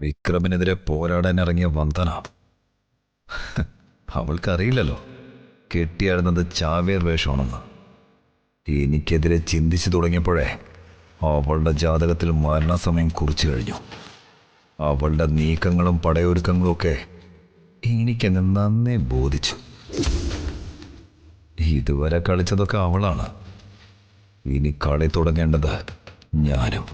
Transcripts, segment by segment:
വിക്രമിനെതിരെ പോരാടാൻ ഇറങ്ങിയ വന്ദന. അവൾക്കറിയില്ലല്ലോ കെട്ടിയാടുന്നത് ചാവേർ വേഷമാണെന്ന്. എനിക്കെതിരെ ചിന്തിച്ചു തുടങ്ങിയപ്പോഴേ അവളുടെ ജാതകത്തിൽ മരണസമയം കുറിച്ചു കഴിഞ്ഞു. അവളുടെ നീക്കങ്ങളും പടയൊരുക്കങ്ങളും ഒക്കെ എനിക്കങ്ങ് നന്നേ ബോധിച്ചു. ഇതുവരെ കളിച്ചതൊക്കെ അവളാണ്. ഇനി കളി തുടങ്ങേണ്ടത് ഞാനും.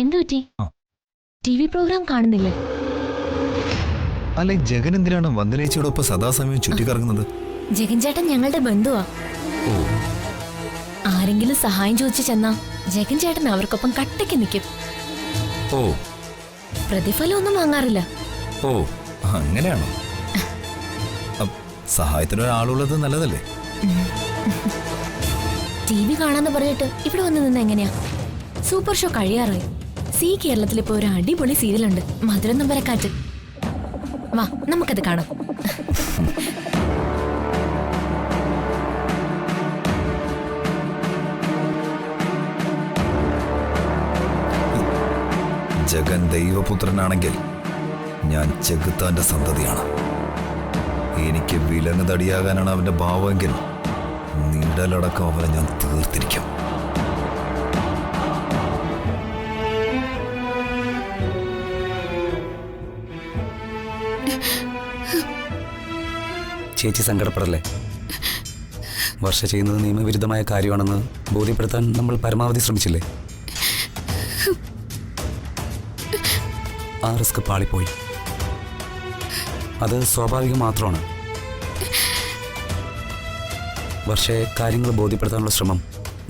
എന്തു പറ്റി? TV പ്രോഗ്രാം കാണുന്നില്ലേ? അല്ലെ, ജഗൻ എന്തിനാണ് വന്ദനേച്ചിയോടൊപ്പം സദാസമയം ചുറ്റിക്കറങ്ങുന്നത്? ജഗൻ ചേട്ടൻ ഞങ്ങളുടെ ബന്ധുവാ. ആരെങ്കിലും സഹായം ചോദിച്ചു ചെന്നാ ജഗൻ ചേട്ടൻ അവർക്കൊപ്പം കട്ടയ്ക്ക് നിൽക്കും. ഓ, പ്രതിഫലം ഒന്നും വാങ്ങാറില്ല. ഓ, അങ്ങനെയാണോ? സഹായത്തിനൊരാളുള്ളത് നല്ലതല്ലേ? TV കാണാന്ന് പറഞ്ഞിട്ട് ഇവിടെ വന്ന് നിന്ന് എങ്ങനെയാ? സൂപ്പർ ഷോ കഴിയാറായി. കേരളത്തിൽ ഇപ്പൊ ഒരു അടിപൊളി സീരിയലുണ്ട്, മധുരം നമ്പരക്കാറ്റ്. വാ, നമുക്കത് കാണാം. ജഗൻ ദൈവപുത്രനാണെങ്കിൽ ഞാൻ ചെകുത്താന്റെ സന്തതിയാണ്. എനിക്ക് വിലങ്ങ് തടിയാകാനാണ് അവന്റെ ഭാവമെങ്കിൽ നീടലടക്കം അവനെ ഞാൻ തീർത്തിരിക്കും. ചേച്ചി സങ്കടപ്പെടല്ലേ. വർഷ ചെയ്യുന്നത് നിയമവിരുദ്ധമായ കാര്യമാണെന്ന് ബോധ്യപ്പെടുത്താൻ നമ്മൾ പരമാവധി ശ്രമിച്ചില്ലേ? ആ റിസ്ക് പാളിപ്പോയി. അത് സ്വാഭാവികം മാത്രമാണ്. വർഷയെ കാര്യങ്ങൾ ബോധ്യപ്പെടുത്താനുള്ള ശ്രമം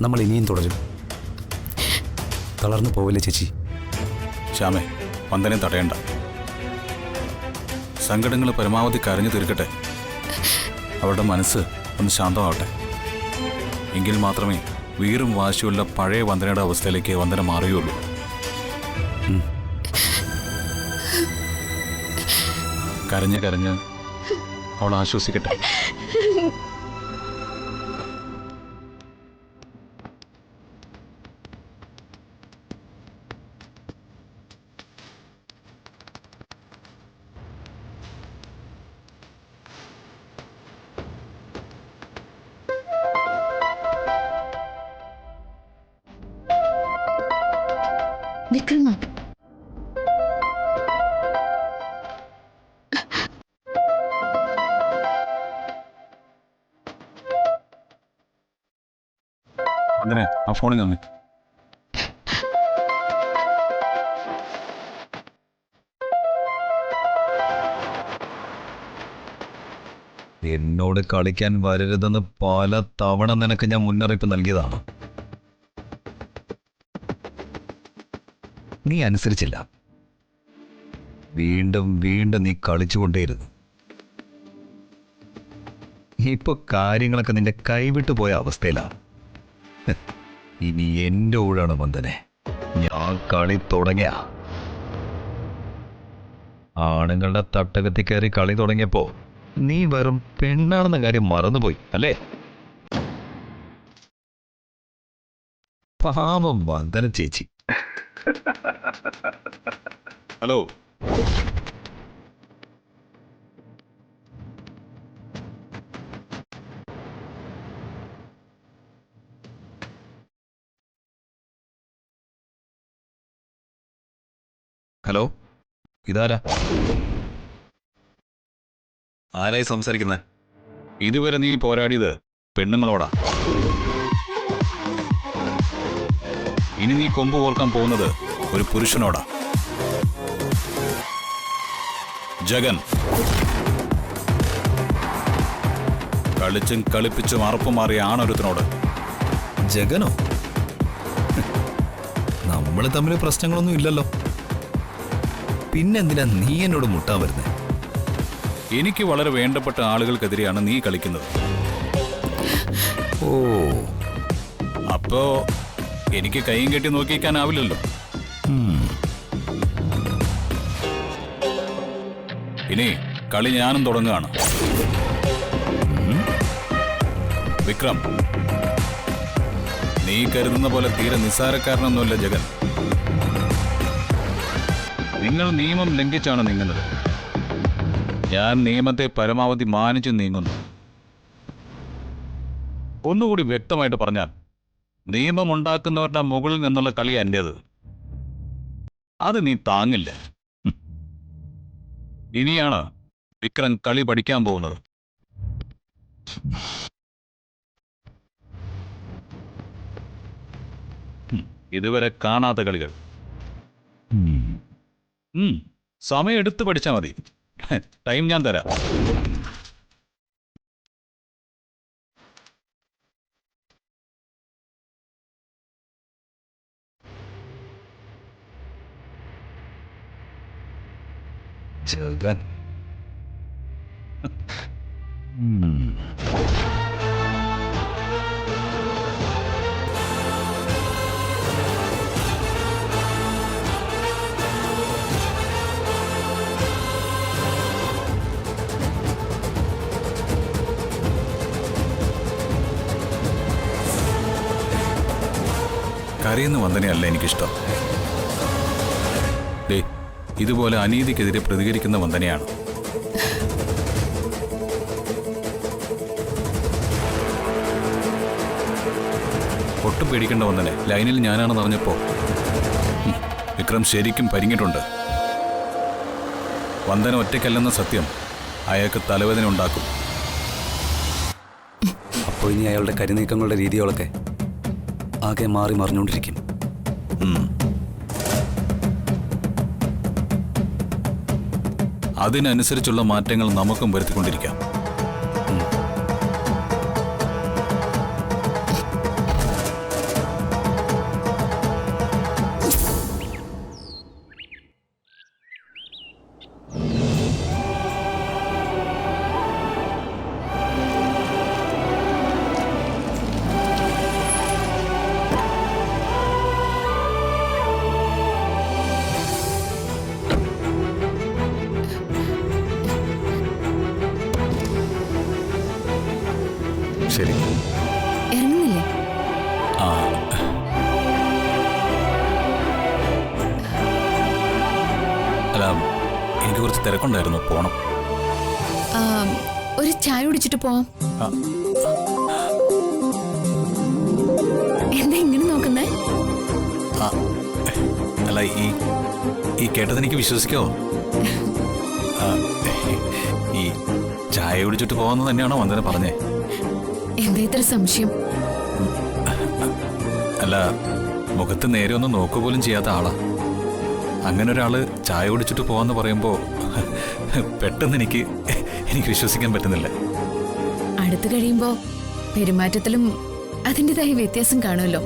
നമ്മൾ ഇനിയും തുടരും. തളർന്നു പോവില്ലേ ചേച്ചി? ശ്യാമേ, വന്ദനെ തടയണ്ട. സങ്കടങ്ങൾ പരമാവധി കരഞ്ഞു തീർക്കട്ടെ. അവരുടെ മനസ്സ് ഒന്ന് ശാന്തമാവട്ടെ. എങ്കിൽ മാത്രമേ വീറും വാശിയുള്ള പഴയ വന്ദനയുടെ അവസ്ഥയിലേക്ക് വന്ദന മാറുകയുള്ളൂ. കരഞ്ഞ് കരഞ്ഞ് അവൾ ആശ്വസിക്കട്ടെ. വിക്രമ, വന്ദനെ, ആ ഫോണിൽ നിന്ന് എന്നോട് കളിക്കാൻ വരരുതെന്ന് പല തവണ നിനക്ക് ഞാൻ മുന്നറിയിപ്പ് നൽകിയതാണ്. നീ അനുസരിച്ചില്ല. വീണ്ടും വീണ്ടും നീ കളിച്ചുകൊണ്ടേയിരുന്നു. ഇപ്പൊ കാര്യങ്ങളൊക്കെ നിന്റെ കൈവിട്ടു പോയ അവസ്ഥയിലാണ്. ഇനി എന്റെ ഊഴാണ് വന്ദനെ. ഞാൻ കളി തുടങ്ങിയ ആണുങ്ങളുടെ തട്ടകത്തിൽ കയറി കളി തുടങ്ങിയപ്പോ നീ വെറും പെണ്ണാണെന്ന കാര്യം മറന്നുപോയി അല്ലേ? പാവം വന്ദന ചേച്ചി. ഹലോ, ഹലോ, ഇതാരാ? ആരായി സംസാരിക്കുന്നത്? ഇതുവരെ നീ പോരാടിയത് പെണ്ണുങ്ങളോടാ. ഇനി നീ കൊമ്പ് കോർക്കാൻ പോകുന്നത് ഒരു പുരുഷനോടാ. ജഗൻ. കളിച്ചും കളിപ്പിച്ചും അറപ്പും മാറിയ ആണൊരുത്തിനോട്. ജഗനോ? നമ്മൾ തമ്മിൽ പ്രശ്നങ്ങളൊന്നും ഇല്ലല്ലോ. പിന്നെന്തിനാ നീ എന്നോട് മുട്ടാൻ വരുന്നേ? എനിക്ക് വളരെ വേണ്ടപ്പെട്ട ആളുകൾക്കെതിരെയാണ് നീ കളിക്കുന്നത്. ഓ, അപ്പോ എനിക്ക് കൈയും കെട്ടി നോക്കിക്കാനാവില്ലല്ലോ. ഇനി കളി ഞാനും തുടങ്ങുകയാണ്. വിക്രം, നീ കരുതുന്ന പോലെ തീരെ നിസ്സാരക്കാരനൊന്നുമല്ല ജഗൻ. നിങ്ങൾ നിയമം ലംഘിച്ചാണ് നീങ്ങുന്നത്. ഞാൻ നിയമത്തെ പരമാവധി മാനിച്ചു നീങ്ങുന്നു. ഒന്നുകൂടി വ്യക്തമായിട്ട് പറഞ്ഞാൽ, നിയമമുണ്ടാക്കുന്നവരുടെ മുകളിൽ നിന്നുള്ള കളി എന്റേത്. അത് നീ താങ്ങില്ല. ഇനിയാണ് വിക്രം കളി പഠിക്കാൻ പോകുന്നത്. ഇതുവരെ കാണാത്ത കളികൾ. സമയം എടുത്ത് പഠിച്ചാൽ മതി. ടൈം ഞാൻ തരാം. ജഗൻ. കരയുന്ന വന്ദനയല്ല എനിക്കിഷ്ടം. ഡേ, ഇതുപോലെ അനീതിക്കെതിരെ പ്രതികരിക്കുന്ന വന്ദനയാണ്. ഒട്ടും പേടിക്കേണ്ട വന്ദനെ. ലൈനിൽ ഞാനാണെന്ന് അറിഞ്ഞപ്പോ വിക്രം ശരിക്കും പരിങ്ങിട്ടുണ്ട്. വന്ദന ഒറ്റയ്ക്കല്ലെന്ന സത്യം അയാൾക്ക് തലവേദന ഉണ്ടാക്കും. അപ്പോൾ ഇനി അയാളുടെ കരിനീക്കങ്ങളുടെ രീതികളൊക്കെ ആകെ മാറി മറിഞ്ഞുകൊണ്ടിരിക്കും. അതിനനുസരിച്ചുള്ള മാറ്റങ്ങൾ നമുക്കും വരുത്തിക്കൊണ്ടിരിക്കാം. ശരി, ഇറങ്ങുന്നില്ലേ? ആ, അല്ല, എനിക്ക് കുറച്ച് തിരക്കുണ്ടായിരുന്നു, പോണം. ആ, ഒരു ചായ കുടിച്ചിട്ട് പോവാം. ആ. എന്താ ഇങ്ങനെ നോക്കുന്നേ? ആ, അല്ല, ഈ കേട്ടതെനിക്ക് വിശ്വസിക്കാവോ? ഈ ചായ കുടിച്ചിട്ട് പോവാന്ന് തന്നെയാണോ വന്ദന പറഞ്ഞേ? എന്താ ഇത്ര സംശയം? അല്ല, മുഖത്ത് നേരെ ഒന്നും നോക്കുപോലും ചെയ്യാത്ത ആളാ. അങ്ങനെ ഒരാള് ചായ കുടിച്ചിട്ട് പോവാന്ന് പറയുമ്പോ പെട്ടെന്ന് എനിക്ക് വിശ്വസിക്കാൻ പറ്റുന്നില്ല. അടുത്ത് കഴിയുമ്പോ പെരുമാറ്റത്തിലും അതിൻ്റെതായ വ്യത്യാസം കാണുമല്ലോ.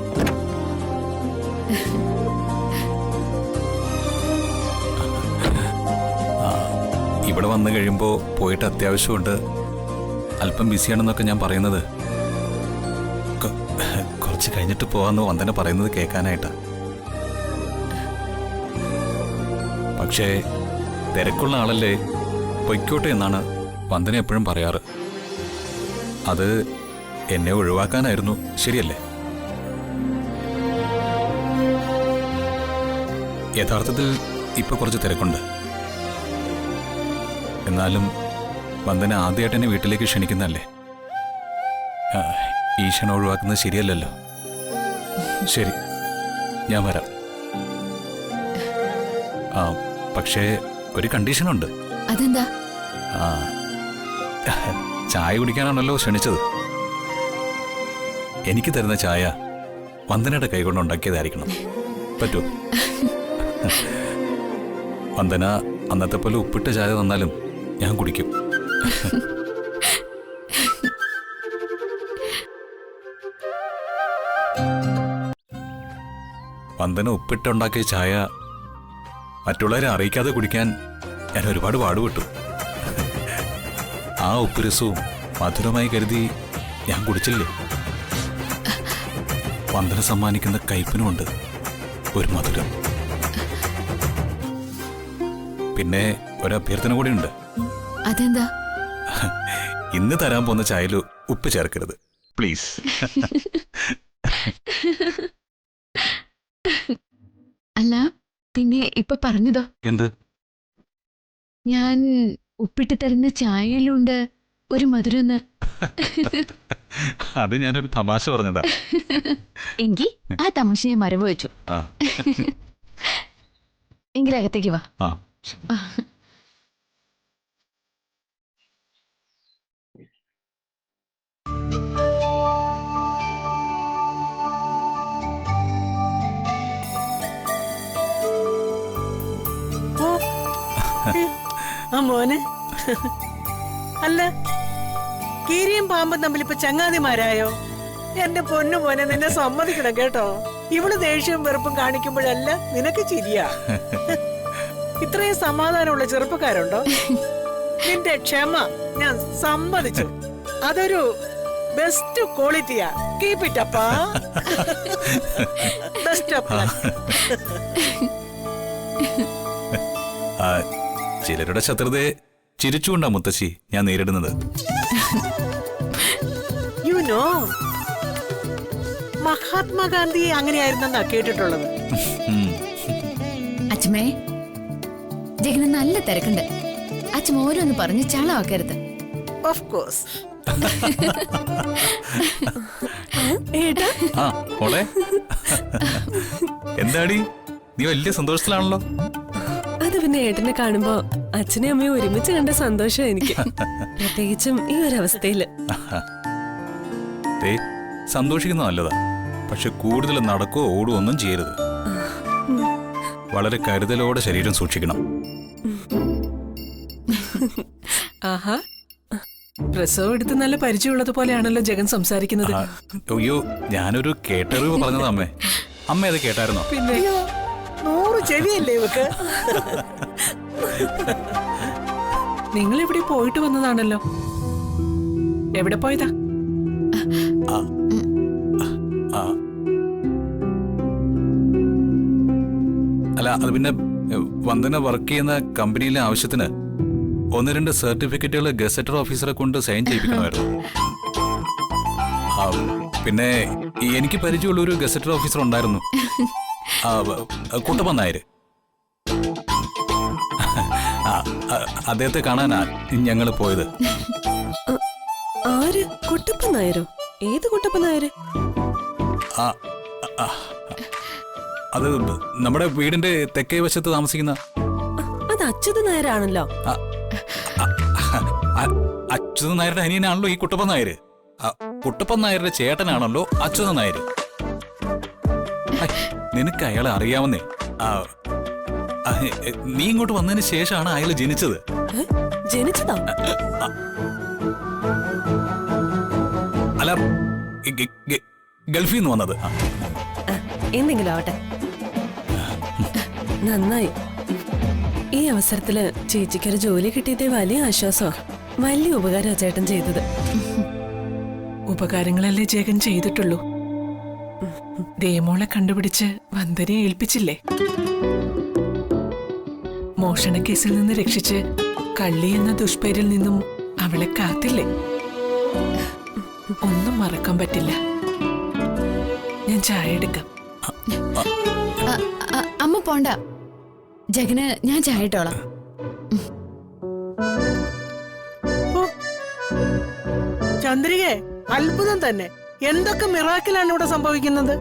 ഇവിടെ വന്നു കഴിയുമ്പോ പോയിട്ട് അത്യാവശ്യമുണ്ട്, അല്പം ബിസിയാണെന്നൊക്കെ ഞാൻ പറയുന്നത് കുറച്ച് കഴിഞ്ഞിട്ട് പോവാന്ന് വന്ദന പറയുന്നത് കേൾക്കാനായിട്ടാ. പക്ഷേ തിരക്കുള്ള ആളല്ലേ, പൊയ്ക്കോട്ടെ എന്നാണ് വന്ദന എപ്പോഴും പറയാറ്. അത് എന്നെ ഒഴിവാക്കാനായിരുന്നു, ശരിയല്ലേ? യഥാർത്ഥത്തിൽ ഇപ്പൊ കുറച്ച് തിരക്കുണ്ട്. എന്നാലും വന്ദന ആദ്യമായിട്ട് എന്നെ വീട്ടിലേക്ക് ക്ഷണിക്കുന്നല്ലേ. ഈ ക്ഷണം ഒഴിവാക്കുന്നത് ശരിയല്ലല്ലോ. ശരി, ഞാൻ വരാം. പക്ഷേ ഒരു കണ്ടീഷനുണ്ട്. അതെന്താ? ചായ കുടിക്കാനാണല്ലോ ക്ഷണിച്ചത്. എനിക്ക് തരുന്ന ചായ വന്ദനയുടെ കൈകൊണ്ട് ഉണ്ടാക്കിയതായിരിക്കണം. പറ്റുമോ? വന്ദന അന്നത്തെ പോലെ ഉപ്പിട്ട ചായ തന്നാലും ഞാൻ കുടിക്കും. വന്ദന ഉപ്പിട്ടുണ്ടാക്കിയ ചായ മറ്റുള്ളവരെ അറിയിക്കാതെ കുടിക്കാൻ ഞാൻ ഒരുപാട് പാടുപെട്ടു. ആ ഉപ്പുരസവും മധുരമായി കരുതി ഞാൻ കുടിച്ചില്ലേ. വന്ദന സമ്മാനിക്കുന്ന കയ്പിനുമുണ്ട് ഒരു മധുരം. പിന്നെ ഒരു അഭ്യർത്ഥന കൂടിയുണ്ട്. അതെന്താ? ഇന്ന് തരാൻ പോകുന്ന ചായയിൽ ഉപ്പ് ചേർക്കരുത് പ്ലീസ്. അല്ല, പിന്നെ ഇപ്പൊ പറഞ്ഞതോ? എന്ത്? ഞാൻ ഉപ്പിട്ട് തരുന്ന ചായയിലുണ്ട് ഒരു മധുരന്ന്. അത് ഞാനൊരു തമാശ പറഞ്ഞതാ. എങ്കിൽ ആ തമാശയെ മരവ് വെച്ചു. എങ്കിലും അകത്തേക്ക് വാ. ആ മോനെ, അല്ല കീരിയും പാമ്പും തമ്മിൽ ഇപ്പൊ ചങ്ങാതിമാരായോ? എന്റെ പൊന്നു മോനെ, നിന്നെ സമ്മതിക്കണം കേട്ടോ. ഇവള് ദേഷ്യവും വെറുപ്പും കാണിക്കുമ്പോഴല്ല നിനക്ക് ചിരിയാ. ഇത്രയും സമാധാനമുള്ള ചെറുപ്പക്കാരുണ്ടോ? നിന്റെ ക്ഷമ ഞാൻ സമ്മതിച്ചു. അതൊരു ബെസ്റ്റ് ക്വാളിറ്റിയാ. കീപ് ഇറ്റ് അപ്പാ. ബെസ്റ്റ് അപ്പാ. ചിലരുടെ ശത്രുതയെ ചിരിച്ചുകൊണ്ടാ മുത്തശ്ശി ഞാൻ നേരിടുന്നത്. യു നോ, മഹാത്മാഗാന്ധി അങ്ങനെയായിരുന്നെന്നാ കേട്ടിട്ടുള്ളത്. അച്ഛമ്മേ, ജഗന് നല്ല തിരക്കുണ്ട്. അച്ഛൻ ഓരോന്ന് പറഞ്ഞ് ചളമാക്കരുത്. Of course. എന്താടി, നീ വലിയ സന്തോഷത്തിലാണല്ലോ. അത് പിന്നെ ഏട്ടനെ കാണുമ്പോ അച്ഛനെയും അമ്മയും ഒരുമിച്ച് കണ്ട സന്തോഷം എനിക്ക്, പ്രത്യേകിച്ചും ഈ ഒരു അവസ്ഥയില്. സന്തോഷിക്കുന്ന നല്ലതാ, പക്ഷെ കൂടുതൽ നടക്കോ ഓടുകയോ ഒന്നും ചെയ്യരുത്. വളരെ കരുതലോടെ ശരീരം സൂക്ഷിക്കണം. ആഹാ, പ്രസവം എടുത്ത് നല്ല പരിചയമുള്ളത് പോലെയാണല്ലോ ജഗൻ സംസാരിക്കുന്നത്. അയ്യോ, ഞാനൊരു കേട്ടറിവ് പറഞ്ഞതാ അമ്മേ. അമ്മ അത് കേട്ടായിരുന്നോ? പിന്നെ 100 ചെവിയല്ലേ ഇവക്ക്. നിങ്ങൾ ഇവിടെ പോയിട്ട് വന്നതാണല്ലോ. എവിടെ പോയതാ? അല്ല, അത് പിന്നെ വന്ദന വർക്ക് ചെയ്യുന്ന കമ്പനിയിലെ ആവശ്യത്തിന് 1-2 സർട്ടിഫിക്കറ്റുകൾ ഗസറ്റർ ഓഫീസറെ കൊണ്ട് സൈൻ ചെയ്യിപ്പിക്കണമായിരുന്നു. പിന്നെ എനിക്ക് പരിചയമുള്ള ഒരു ഗസറ്റർ ഓഫീസർ ഉണ്ടായിരുന്നു, കുട്ടപ്പൻ നായർ. അദ്ദേഹത്തെ കാണാനാ ഞങ്ങൾ പോയത്. ആര്? കുട്ടപ്പൻ നായരോ? ഏത് കുട്ടപ്പൻ നായര്? അത് നമ്മുടെ വീടിന്റെ തെക്കേ വശത്ത് താമസിക്കുന്ന. അത് അച്യുത നായരാണല്ലോ. അച്യുത നായരുടെ അനിയനാണല്ലോ ഈ കുട്ടപ്പൻ നായര്. കുട്ടപ്പൻ നായരുടെ ചേട്ടനാണല്ലോ അച്യുത നായര്. നിനക്ക് അയാളെ അറിയാവുന്നേ. നീ ഇങ്ങോട്ട് വന്നതിന് ശേഷമാണ് അയാൾ ജനിച്ചത്. ജനിച്ചതാ? അല്ല, ഗൾഫിൽ നിന്ന് വന്നത്. എന്തെങ്കിലും ആവട്ടെ, നന്നായി. ഈ അവസരത്തില് ചേച്ചിക്കൊരു ജോലി കിട്ടിയതേ വലിയ ആശ്വാസമാ. വലിയ ഉപകാരം ചേട്ടൻ ചെയ്തത്. ഉപകാരങ്ങളല്ലേ ജഗൻ ചെയ്തിട്ടുള്ളൂ. ദേമോളെ കണ്ടുപിടിച്ച് വന്ദനയെ ഏൽപ്പിച്ചില്ലേ? മോഷണ കേസിൽ നിന്ന് രക്ഷിച്ച് കള്ളി എന്ന ദുഷ്പേരിൽ നിന്നും അവളെ കാത്തില്ലേ? ഒന്നും മറക്കാൻ പറ്റില്ല. ഞാൻ ചായ എടുക്കാം. അമ്മ പോണ്ട, ജഗന് ഞാൻ ചായ ഇട്ടോളാം. ചന്ദ്രികേ, അത്ഭുതം തന്നെ. എന്തൊക്കെ മിറാക്കിലാണ് ഇവിടെ സംഭവിക്കുന്നത്.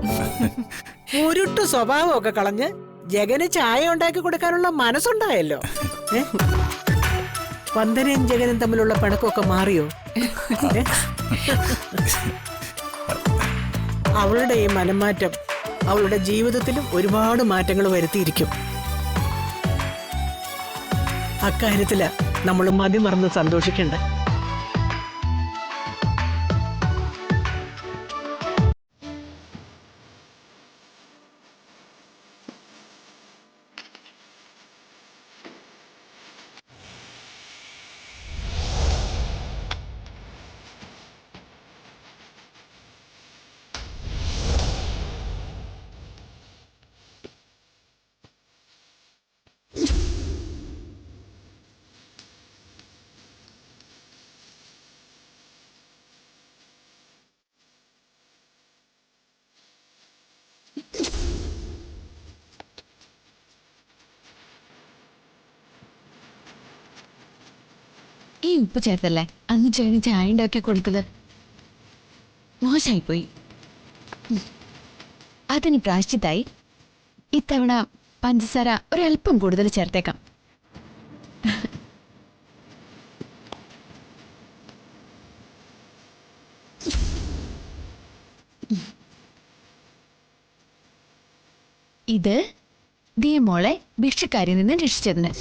ഉരുട്ടു സ്വഭാവമൊക്കെ കളഞ്ഞ് ജഗന് ചായ ഉണ്ടാക്കി കൊടുക്കാനുള്ള മനസ്സുണ്ടായല്ലോ. വന്ദനയും ജഗനും തമ്മിലുള്ള പിണക്കമൊക്കെ മാറിയോ? അവളുടെ ഈ മനംമാറ്റം അവളുടെ ജീവിതത്തിലും ഒരുപാട് മാറ്റങ്ങൾ വരുത്തിയിരിക്കും. അക്കാര്യത്തില് നമ്മൾ മതിമറന്ന് സന്തോഷിക്കണ്ട. ഉപ്പ് ചേർത്തല്ലേ അന്ന് ചേട്ടന് ചായ ഉണ്ടാക്കി കൊടുത്തത്? മോശമായിപ്പോയി. അതിന് പ്രാശ്ചിത്തായി ഇത്തവണ പഞ്ചസാര ഒരല്പം കൂടുതൽ ചേർത്തേക്കാം. ഇത് ദിയമോളെ ഭിക്ഷക്കാരിൽ നിന്ന് രക്ഷിച്ചതിന്.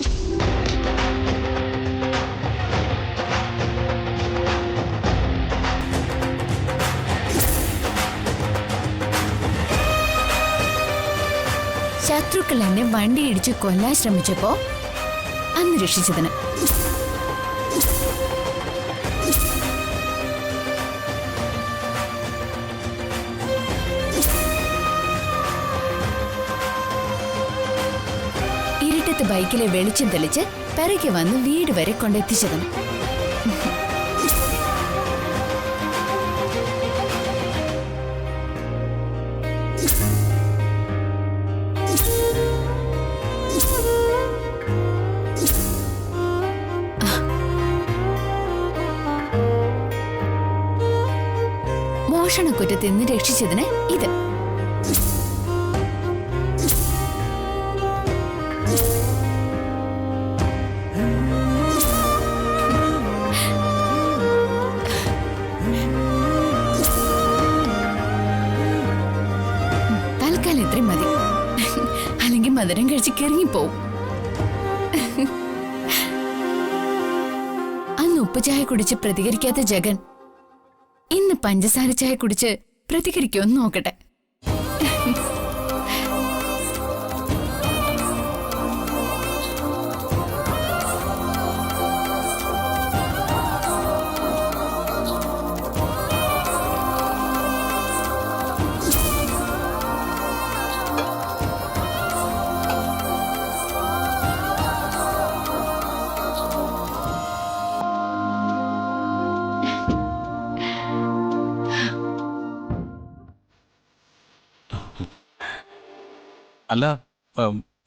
ശത്രുക്കൾ എന്നെ വണ്ടി ഇടിച്ച് കൊല്ലാൻ ശ്രമിച്ചപ്പോ അന്ന് രക്ഷിച്ചതിന്. ഇരുട്ടത്ത് ബൈക്കിലെ വെളിച്ചം തെളിച്ച് പിറകെ വന്ന് വീട് വരെ കൊണ്ടെത്തിച്ചതിന്. മോഷണക്കുറ്റത്തിൽ നിന്ന് രക്ഷിച്ചതിന് ഇത്. തൽക്കാലം ഇത്രയും മതി, അല്ലെങ്കിൽ മധുരം കഴിച്ച് കിറങ്ങിപ്പോവും. അന്ന് ഉപ്പ് ചായ കുടിച്ച് പ്രതികരിക്കാത്ത ജഗൻ ഇന്ന് പഞ്ചസാര ചായ കുടിച്ച് പ്രതികരിക്കുമെന്ന് നോക്കട്ടെ. അല്ല,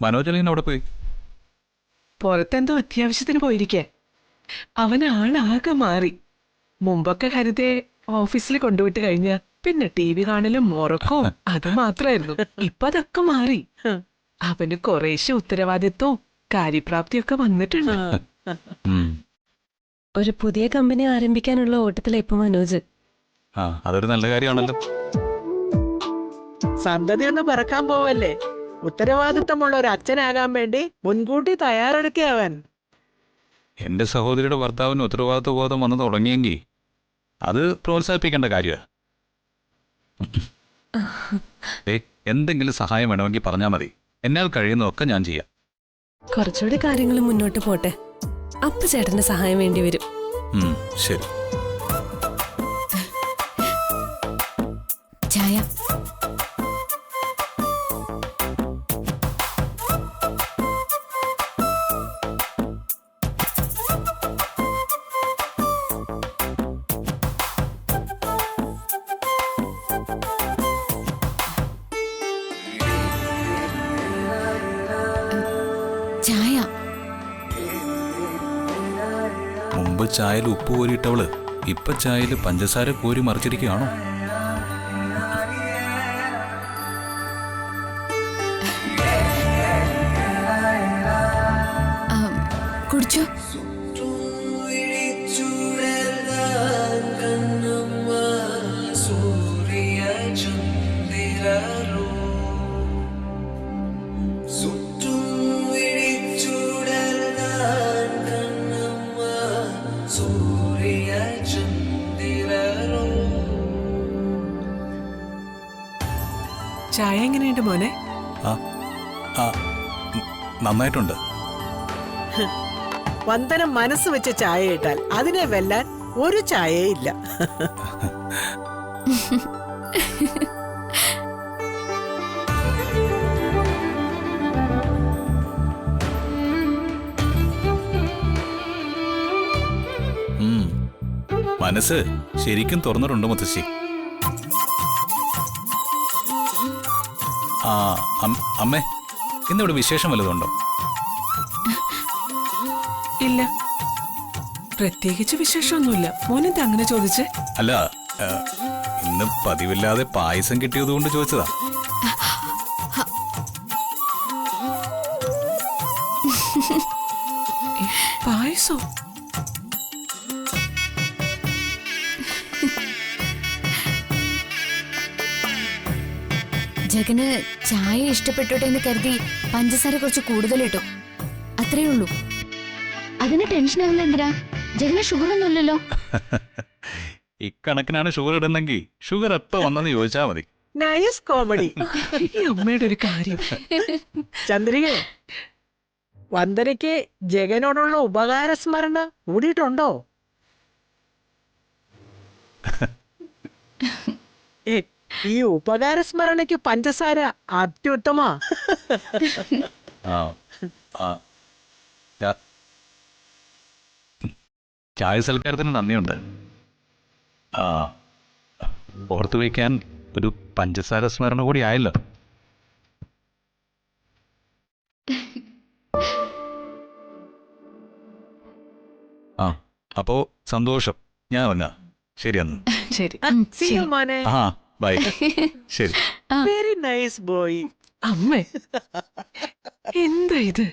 മനോജലിന് അവിടെ പോയി? പുറത്തെന്തോ അത്യാവശ്യത്തിന് പോയിരിക്കെ. അവനാളാകെ മാറി. മുമ്പൊക്കെ ഹരിതയെ ഓഫീസിൽ കൊണ്ടുവിട്ട് കഴിഞ്ഞ പിന്നെ TV കാണലും ഉറക്കവും അത് മാത്രായിരുന്നു. ഇപ്പൊ അതൊക്കെ മാറി. അവന് കുറേശ്ശെ ഉത്തരവാദിത്വവും കാര്യപ്രാപ്തിയൊക്കെ വന്നിട്ടുണ്ട്. ഒരു പുതിയ കമ്പനി ആരംഭിക്കാനുള്ള ഓട്ടത്തിലാ ഇപ്പൊ മനോജ്. ആ, അതൊരു നല്ല കാര്യമാണല്ലോ. സന്തതി ഒന്ന് പിറക്കാൻ പോവല്ലേ, ഉത്തരവാദിത്തമുള്ള ഒരു അച്ഛനാകാൻ വേണ്ടി മുൻകൂട്ടി തയ്യാറെടുക്കവൻ. എൻ്റെ സഹോദരിയുടെ ഭർത്താവിന് ഉത്തരവാദിത്വ ബോധം വന്നു തുടങ്ങിയെങ്കിൽ അത് പ്രോത്സാഹിപ്പിക്കേണ്ട കാര്യമാണ്. എന്തെങ്കിലും സഹായം വേണമെങ്കിൽ പറഞ്ഞാൽ മതി, എന്നാൽ കഴിയുന്നതൊക്കെ ഞാൻ ചെയ്യാം. കുറച്ചുകൂടി കാര്യങ്ങൾ മുന്നോട്ട് പോട്ടെ, അപ്പ ചേട്ടന്റെ സഹായം വേണ്ടി വരും. ശരി. ചായ. ചായ. മുമ്പ് ചായയിൽ ഉപ്പ് കോരിയിട്ടവള് ഇപ്പൊ ചായയിൽ പഞ്ചസാര കോരി മറിച്ചിരിക്കുകയാണോ? കുടിച്ചോ. ചായ എങ്ങനെയുണ്ട് മോനെ? നന്നായിട്ടുണ്ട്. വന്ദനം മനസ്സ് വെച്ച് ചായ ഇട്ടാൽ അതിനെ വെല്ലാൻ ഒരു ചായയില്ല. മനസ്സ് ശരിക്കും തുറന്നിട്ടുണ്ട് മുത്തശ്ശി. അമ്മേ, ഇന്നിവിടെ വിശേഷം വല്ലതുണ്ടോ? ഇല്ല. പ്രത്യേകിച്ച് വിശേഷമൊന്നുമില്ല. മോനെന്താ അങ്ങനെ ചോദിച്ചേ? അല്ല, ഇന്ന് പതിവില്ലാതെ പായസം കിട്ടിയതുകൊണ്ട് ചോദിച്ചതാ. പായസോ? ജഗന് ചായ ഇഷ്ടപ്പെട്ടോട്ടെ എന്ന് കരുതി പഞ്ചസാര കുറച്ച് കൂടുതലിട്ടു, അത്രേ ഉള്ളൂ. അതിന് ടെൻഷൻ ആവില്ല എന്തിനാ? ജഗന് ഷുഗർ ഒന്നുമില്ലല്ലോ. ഇക്കണക്കിനാണ് ഷുഗർ ഇടുന്നെങ്കിൽ ഷുഗർ എപ്പോ വന്നെന്ന് ചോദിച്ചാൽ മതി. Nice comedy. ഈ അമ്മയുടെ ഒരു കാര്യം. ചന്ദ്രിക, വന്ദനയ്ക്ക് ജഗനോടുള്ള ഉപകാര സ്മരണ കൂടിയിട്ടുണ്ടോ? ഈ ഉപകാര സ്മരണയ്ക്ക് പഞ്ചസാര അത്യുത്തമാ. ആ ആ ചായ സൽക്കാരത്തിന് നന്ദിയുണ്ട്. ആ, ഓർത്തു വയ്ക്കാൻ ഒരു പഞ്ചസാര സ്മരണ കൂടി ആയല്ലോ. ആ, അപ്പോ സന്തോഷം. ഞാൻ വന്ന ശരി അന്ന്. ശരി. See you, മോനെ. ആ, ബൈ. ശരി. Very nice boy. അമ്മേ, എന്താ ഇത്?